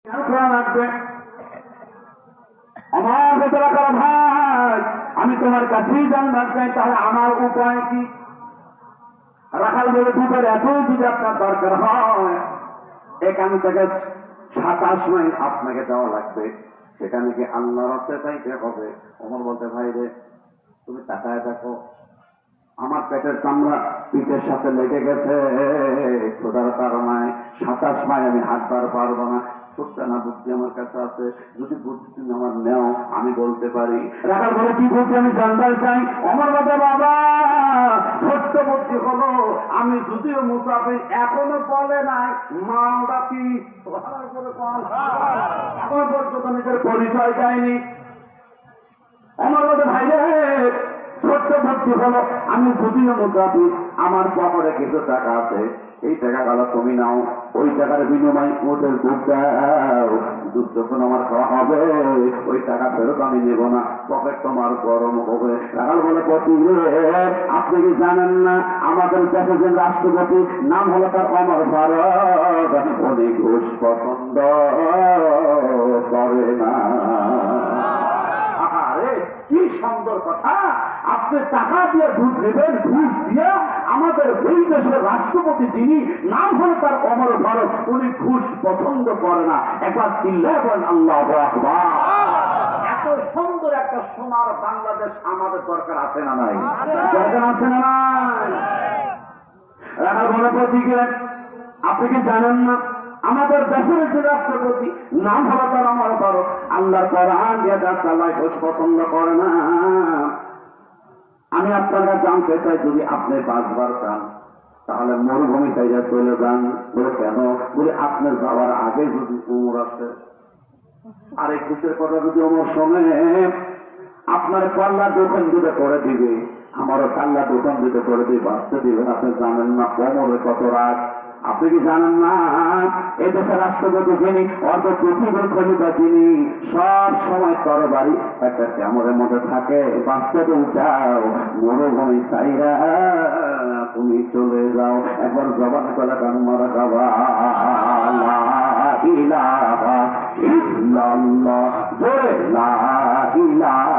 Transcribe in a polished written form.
লাগবে আমার ভেতরে করা ভাই, আমি তোমার কাছেই জানবার চাই, তাহলে আমার উপায় কি? রাখাল বলে দুধের এতই যদি আপনার দরকার হয়, এখান থেকে 27 মাইল আপনাকে দেওয়া লাগবে, সেখানে কি আল্লাহর রাস্তে চাইতে হবে। ওমর বলতে, ভাই রে তুমি তাকায় দেখো, আমার পেটের চামড়া পিঠের সাথে লেগে গেছে, খোদার কারণায় 27 মাইল আমি হাঁটবার পারবো না। ছোট্ট না বুদ্ধি আমার কাছে আছে, যদি বুদ্ধি তুমি আমার নেও আমি বলতে পারি। রাখাল বলে, কি বলছি আমি জানবার চাই। আমার কথা, বাবা ছোট্ট বুদ্ধি হলো, আমি যদিও মুসাফির এখনো বলে নাই মালদা কি এখন পর্যন্ত নিজের পরিচয় দেয়নি। আমার কথা, ভাই রে ছোট্ট বুদ্ধি হলো, আমি যদিও মুসাফির আমার পকেটে কিছু টাকা আছে, এই টাকাগুলো তুমি নাও, ওই টাকার বিনিময় ওদের দুধ দাও, দুধ যখন আমার খাওয়া হবে ওই টাকা ফেরত আমি নেব না, পকেট তোমার গরম হবে। রাখাল বলে, পতি আপনি কি জানেন না আমাদের দেশে যে রাষ্ট্রপতি নাম হলো তার অমর ফারুক, উনি ঘুষ পছন্দ করে না। আরে কি সুন্দর কথা, আপনি টাকা দিয়ে দুধ নেবেন, ঘুষ দিয়ে আমাদের এই দেশের রাষ্ট্রপতি যিনি নাম হল তার অমর ফারুক, উনি ঘুষ পছন্দ করে না। একবার চিল্লায় বলেন আল্লাহু আকবার। এত সুন্দর একটা সোনার বাংলাদেশ আমাদের দরকার আছে না নাই? দরকার আছে না নাই? রাখাল বলে, প্রতীকে আপনি কি জানেন না আমাদের দেশের যে রাষ্ট্রপতি নাম হলো তার অমর ফারুক, আল্লাহর কোরআন দিয়ে তার চালায় ঘুষ পছন্দ করে না। আমি আপনারা জানতে চাই, যদি আপনি বাঁচবার চান তাহলে মরুভূমি চাইলে চলে যান। বলে কেন? বলে আপনি যাওয়ার আগে যদি উমর আসে, আর এই ঘুষের কথা যদি ওমর শোনে, আপনার পাল্লা দোকান দিতে করে দিবে, আমারও পাল্লা দোকান দিতে করে দিয়ে বাঁচতে দিবেন। আপনি জানেন না ওমরের কত রাগ? আপনি কি জানেন না এই দেশের রাষ্ট্রপতি যিনি, অর্ধ পৃথিবীর খলিফা যিনি, সব সময় তরবারি একটা চামড়ের মধ্যে থাকে, বাঁচতে তো উঠাও, মরুভূমি চাইরা তুমি চলে যাও। একবার জবান করে গান মারা গাবা ইলাহা ইল্লাল্লাহ, জোরে লা ইলাহা